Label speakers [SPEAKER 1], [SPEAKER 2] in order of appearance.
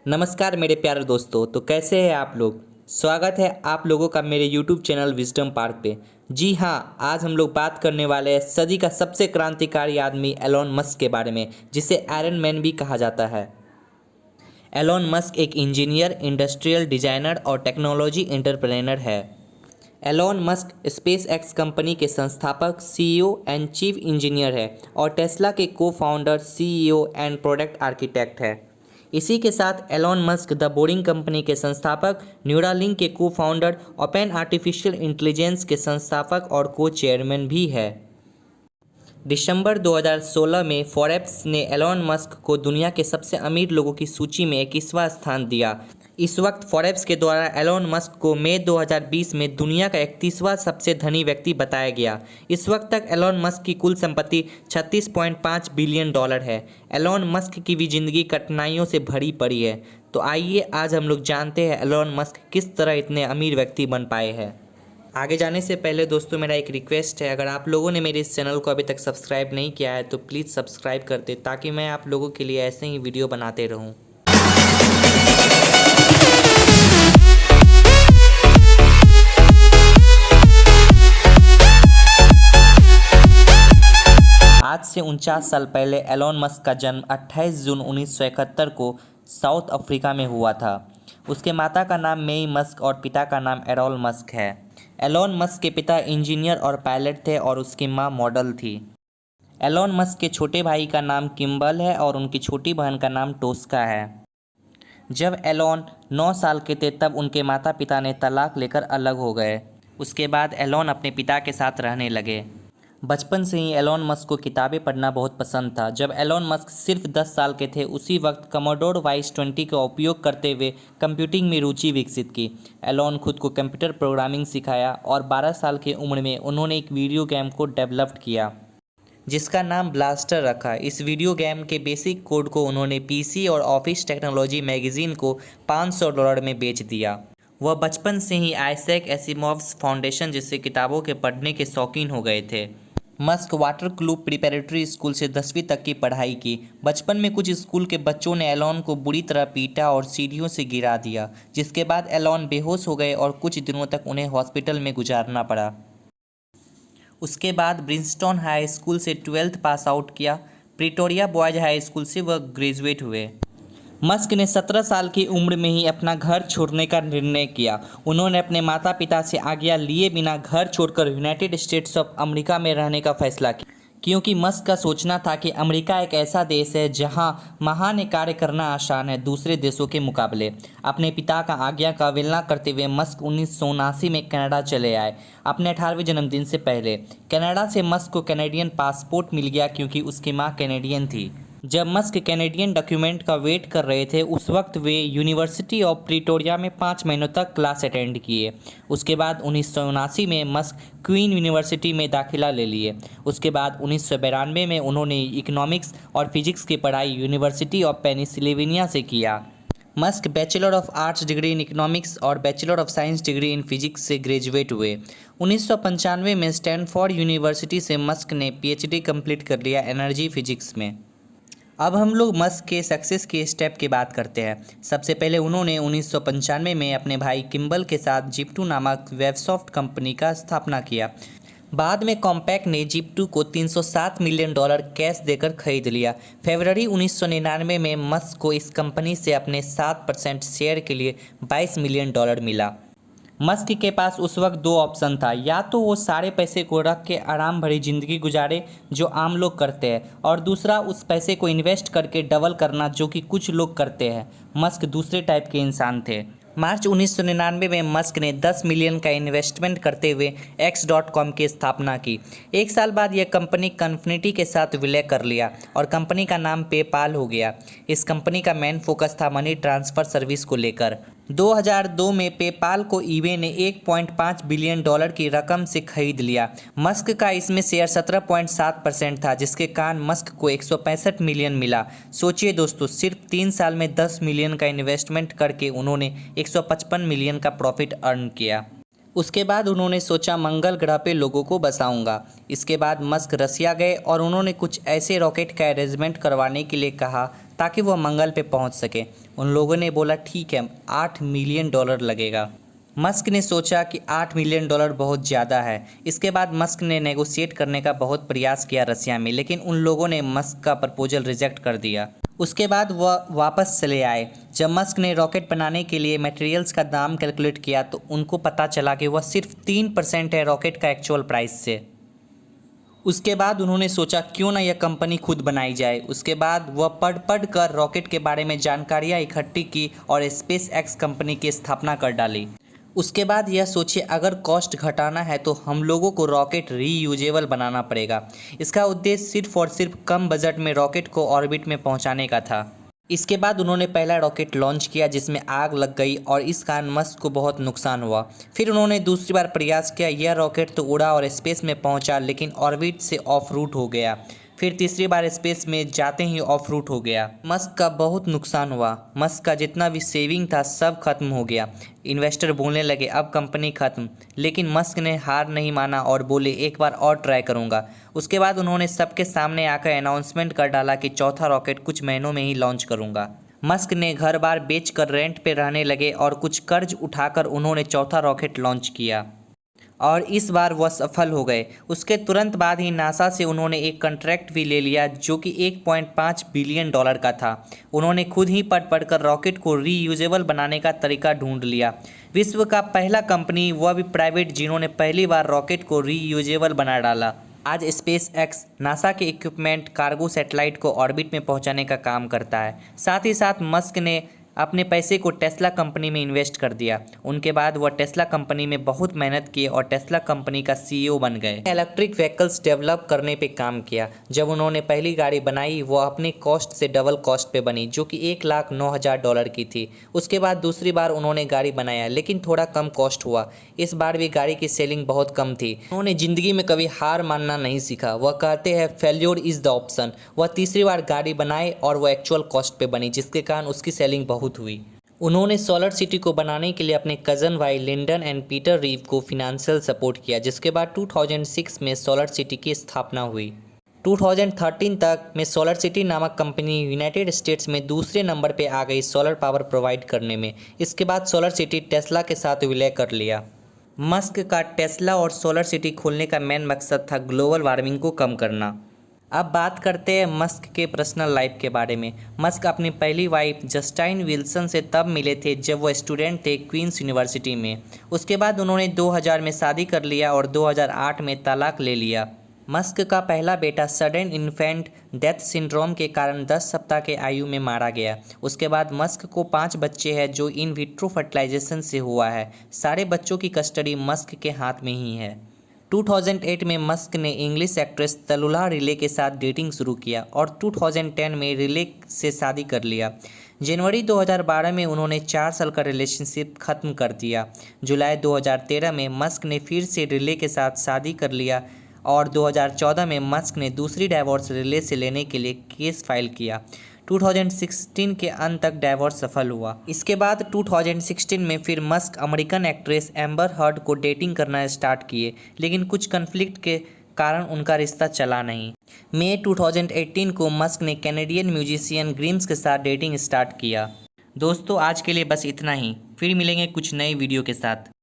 [SPEAKER 1] नमस्कार मेरे प्यारे दोस्तों। तो कैसे हैं आप लोग। स्वागत है आप लोगों का मेरे YouTube चैनल विजडम पार्क पे। जी हाँ, आज हम लोग बात करने वाले हैं सदी का सबसे क्रांतिकारी आदमी एलोन मस्क के बारे में, जिसे आयरन मैन भी कहा जाता है। एलोन मस्क एक इंजीनियर, इंडस्ट्रियल डिजाइनर और टेक्नोलॉजी एंटरप्रेन्योर है। Elon Musk space X company के संस्थापक, CEO एंड चीफ इंजीनियर है और टेस्ला के co founder, CEO and product architect है। इसी के साथ Elon Musk the boring company के संस्थापक, न्यूरालिंक के co founder, open artificial intelligence के संस्थापक और को चेयरमैन भी है। दिसंबर 2016 में फोर्ब्स ने एलोन मस्क को दुनिया के सबसे अमीर लोगों की सूची में 21वां स्थान दिया। इस वक्त फोर्ब्स के द्वारा एलोन मस्क को मई 2020 में दुनिया का 31वां सबसे धनी व्यक्ति बताया गया। इस वक्त तक एलोन मस्क की कुल संपत्ति $36.5 बिलियन है। एलोन मस्क की भी जिंदगी कठिनाइयों से भरी पड़ी है। तो आइए आज हम लोग जानते हैं एलोन मस्क किस तरह इतने अमीर व्यक्ति बन पाए हैं। आगे जाने से पहले दोस्तों मेरा एक रिक्वेस्ट है, अगर आप लोगों ने मेरे इस चैनल को अभी तक सब्सक्राइब नहीं किया है तो प्लीज़ सब्सक्राइब कर दे, ताकि मैं आप लोगों के लिए ऐसे ही वीडियो बनाते रहूं। आज से 49 साल पहले एलोन मस्क का जन्म 28 जून 1971 को साउथ अफ्रीका में हुआ था। उसके माता का नाम मेई मस्क और पिता का नाम एरोल मस्क है। एलोन मस्क के पिता इंजीनियर और पायलट थे और उसकी मां मॉडल थी। एलोन मस्क के छोटे भाई का नाम किम्बल है और उनकी छोटी बहन का नाम टोस्का है। जब एलोन 9 साल के थे तब उनके माता पिता ने तलाक लेकर अलग हो गए। उसके बाद एलोन अपने पिता के साथ रहने लगे। बचपन से ही एलोन मस्क को किताबें पढ़ना बहुत पसंद था। जब एलोन मस्क सिर्फ 10 साल के थे उसी वक्त कमोडोर वाइस 20 का उपयोग करते हुए कंप्यूटिंग में रुचि विकसित की। एलोन खुद को कंप्यूटर प्रोग्रामिंग सिखाया और 12 साल की उम्र में उन्होंने एक वीडियो गेम को डेवलप किया जिसका नाम ब्लास्टर रखा। इस वीडियो गेम के बेसिक कोड को उन्होंने PC और ऑफिस टेक्नोलॉजी मैगजीन को $500 में बेच दिया। वह बचपन से ही आइजैक एसिमोव्स फाउंडेशन जैसे किताबों के पढ़ने के शौकीन हो गए थे। मस्क वाटरक्लूफ प्रिपरेटरी स्कूल से 10वीं तक की पढ़ाई की। बचपन में कुछ स्कूल के बच्चों ने एलोन को बुरी तरह पीटा और सीढ़ियों से गिरा दिया, जिसके बाद एलोन बेहोश हो गए और कुछ दिनों तक उन्हें हॉस्पिटल में गुजारना पड़ा। उसके बाद ब्रिंस्टन हाई स्कूल से 12th पास आउट किया। प्रिटोरिया बॉयज हाई स्कूल से वह ग्रेजुएट हुए। मस्क ने 17 साल की उम्र में ही अपना घर छोड़ने का निर्णय किया। उन्होंने अपने माता पिता से आज्ञा लिए बिना घर छोड़कर यूनाइटेड स्टेट्स ऑफ अमेरिका में रहने का फैसला किया, क्योंकि मस्क का सोचना था कि अमेरिका एक ऐसा देश है जहां महान कार्य करना आसान है दूसरे देशों के मुकाबले। अपने पिता का आज्ञा का अवहेलना करते हुए मस्क 1979 में कनाडा चले आए, अपने 18वें जन्मदिन से पहले। कनाडा से मस्क को कैनेडियन पासपोर्ट मिल गया क्योंकि उसकी माँ कैनेडियन थी। जब मस्क कैनेडियन डॉक्यूमेंट का वेट कर रहे थे उस वक्त वे यूनिवर्सिटी ऑफ प्रिटोरिया में 5 महीनों तक क्लास अटेंड किए। उसके बाद 1979 में मस्क क्वीन यूनिवर्सिटी में दाखिला ले लिए। उसके बाद 1992 में उन्होंने इकोनॉमिक्स और फिजिक्स की पढ़ाई यूनिवर्सिटी ऑफ पेनिसिल्वेनिया से किया। Musk bachelor of arts degree in economics और bachelor of science degree in physics से ग्रेजुएट हुए। 1995 में स्टैनफोर्ड यूनिवर्सिटी से मस्क ने PhD कंप्लीट कर लिया एनर्जी फिजिक्स में। अब हम लोग मस्क के सक्सेस के स्टेप की बात करते हैं। सबसे पहले उन्होंने 1995 में अपने भाई किम्बल के साथ जिप्टू नामक वेबसॉफ्ट कंपनी का स्थापना किया। बाद में कॉम्पैक्ट ने जिप्टू को $307 मिलियन कैश देकर खरीद लिया। फरवरी 1999 में मस्क को इस कंपनी से अपने 7% शेयर के लिए $22 मिलियन मिला। मस्क के पास उस वक्त 2 ऑप्शन था, या तो वो सारे पैसे को रख के आराम भरी ज़िंदगी गुजारे जो आम लोग करते हैं, और दूसरा उस पैसे को इन्वेस्ट करके डबल करना जो कि कुछ लोग करते हैं। मस्क दूसरे टाइप के इंसान थे। मार्च 1999 में मस्क ने 10 मिलियन का इन्वेस्टमेंट करते हुए X.com की स्थापना की। 1 साल बाद यह कंपनी कन्फिनिटी के साथ विलय कर लिया और कंपनी का नाम पेपाल हो गया। इस कंपनी का मेन फोकस था मनी ट्रांसफ़र सर्विस को लेकर। 2002 में पेपाल को ईबे ने $1.5 बिलियन की रकम से खरीद लिया। मस्क का इसमें शेयर 17.7% था, जिसके कारण मस्क को 165 मिलियन मिला। सोचिए दोस्तों, सिर्फ 3 साल में 10 मिलियन का इन्वेस्टमेंट करके उन्होंने 155 मिलियन का प्रॉफिट अर्न किया। उसके बाद उन्होंने सोचा मंगल ग्रह पे लोगों को बसाऊंगा। इसके बाद मस्क रसिया गए और उन्होंने कुछ ऐसे रॉकेट का अरेंजमेंट करवाने के लिए कहा ताकि वह मंगल पे पहुंच सके। उन लोगों ने बोला ठीक है, $8 मिलियन लगेगा। मस्क ने सोचा कि $8 मिलियन बहुत ज़्यादा है। इसके बाद मस्क ने नेगोशिएट करने का बहुत प्रयास किया रसिया में, लेकिन उन लोगों ने मस्क का प्रपोजल रिजेक्ट कर दिया। उसके बाद वह वापस चले आए। जब मस्क ने रॉकेट बनाने के लिए मटेरियल्स का दाम कैलकुलेट किया तो उनको पता चला कि वह सिर्फ 3% है रॉकेट का एक्चुअल प्राइस से। उसके बाद उन्होंने सोचा क्यों ना यह कंपनी खुद बनाई जाए। उसके बाद वह पढ़ कर रॉकेट के बारे में जानकारियाँ इकट्ठी की और स्पेस एक्स कंपनी की स्थापना कर डाली। उसके बाद यह सोचिए, अगर कॉस्ट घटाना है तो हम लोगों को रॉकेट रीयूजेबल बनाना पड़ेगा। इसका उद्देश्य सिर्फ और सिर्फ कम बजट में रॉकेट को ऑर्बिट में पहुंचाने का था। इसके बाद उन्होंने पहला रॉकेट लॉन्च किया जिसमें आग लग गई और इस कारण मस्क को बहुत नुकसान हुआ। फिर उन्होंने दूसरी बार प्रयास किया। यह रॉकेट तो उड़ा और स्पेस में पहुंचा, लेकिन ऑर्बिट से ऑफ रूट हो गया। फिर तीसरी बार स्पेस में जाते ही ऑफ रूट हो गया। मस्क का बहुत नुकसान हुआ। मस्क का जितना भी सेविंग था सब खत्म हो गया। इन्वेस्टर बोलने लगे अब कंपनी खत्म, लेकिन मस्क ने हार नहीं माना और बोले एक बार और ट्राई करूंगा। उसके बाद उन्होंने सबके सामने आकर अनाउंसमेंट कर डाला कि चौथा रॉकेट कुछ महीनों में ही लॉन्च करूंगा। मस्क ने घर बार बेचकर रेंट पे रहने लगे और कुछ कर्ज उठाकर उन्होंने चौथा रॉकेट लॉन्च किया और इस बार वह सफल हो गए। उसके तुरंत बाद ही नासा से उन्होंने एक कॉन्ट्रैक्ट भी ले लिया जो कि $1.5 बिलियन का था। उन्होंने खुद ही पढ़ कर रॉकेट को रीयूजेबल बनाने का तरीका ढूंढ लिया। विश्व का पहला कंपनी, वह भी प्राइवेट, जिन्होंने पहली बार रॉकेट को रीयूजेबल बना डाला। आज स्पेस एक्स नासा के इक्विपमेंट कार्गो सैटेलाइट को ऑर्बिट में पहुंचाने का काम करता है। साथ ही साथ मस्क ने अपने पैसे को टेस्ला कंपनी में इन्वेस्ट कर दिया। उनके बाद वह टेस्ला कंपनी में बहुत मेहनत की और टेस्ला कंपनी का CEO बन गए। इलेक्ट्रिक व्हीकल्स डेवलप करने पे काम किया। जब उन्होंने पहली गाड़ी बनाई वो अपनी कॉस्ट से डबल कॉस्ट पे बनी, जो कि $1,09,000 की थी। उसके बाद दूसरी बार उन्होंने गाड़ी बनाया, लेकिन थोड़ा कम कॉस्ट हुआ। इस बार भी गाड़ी की सेलिंग बहुत कम थी। उन्होंने ज़िंदगी में कभी हार मानना नहीं सीखा। वह कहते हैं फेल्योर इज़ द ऑप्शन। वह तीसरी बार गाड़ी बनाए और वह एक्चुअल कॉस्ट पे बनी, जिसके कारण उसकी सेलिंग बहुत हुई। उन्होंने सोलर सिटी को बनाने के लिए अपने कज़न भाई लिंडन एंड पीटर रीव को फिनेंशियल सपोर्ट किया, जिसके बाद 2006 में सोलर सिटी की स्थापना हुई। 2013 तक में सोलर सिटी नामक कंपनी यूनाइटेड स्टेट्स में दूसरे नंबर पे आ गई सोलर पावर प्रोवाइड करने में। इसके बाद सोलर सिटी टेस्ला के साथ विलय कर लिया। मस्क का टेस्ला और सोलर सिटी खोलने का मेन मकसद था ग्लोबल वार्मिंग को कम करना। अब बात करते हैं मस्क के पर्सनल लाइफ के बारे में। मस्क अपनी पहली वाइफ जस्टाइन विल्सन से तब मिले थे जब वो स्टूडेंट थे क्वींस यूनिवर्सिटी में। उसके बाद उन्होंने 2000 में शादी कर लिया और 2008 में तलाक ले लिया। मस्क का पहला बेटा सडन इन्फेंट डेथ सिंड्रोम के कारण 10 सप्ताह के आयु में मारा गया। उसके बाद मस्क को 5 बच्चे हैं जो इन विट्रो फर्टिलाइजेशन से हुआ है। सारे बच्चों की कस्टडी मस्क के हाथ में ही है। 2008 में मस्क ने इंग्लिश एक्ट्रेस तलुला रिले के साथ डेटिंग शुरू किया और 2010 में रिले से शादी कर लिया। जनवरी 2012 में उन्होंने 4 साल का रिलेशनशिप खत्म कर दिया। जुलाई 2013 में मस्क ने फिर से रिले के साथ शादी कर लिया और 2014 में मस्क ने दूसरी डाइवोर्स रिले से लेने के लिए केस फाइल किया। 2016 के अंत तक डाइवोर्स सफल हुआ। इसके बाद 2016 में फिर Musk American actress amber heard को डेटिंग करना स्टार्ट किए, लेकिन कुछ कन्फ्लिक्ट के कारण उनका रिश्ता चला नहीं। मई 2018 को मस्क ने कैनेडियन म्यूजिशियन ग्रिम्स के साथ डेटिंग स्टार्ट किया। दोस्तों आज के लिए बस इतना ही। फिर मिलेंगे कुछ नई वीडियो के साथ।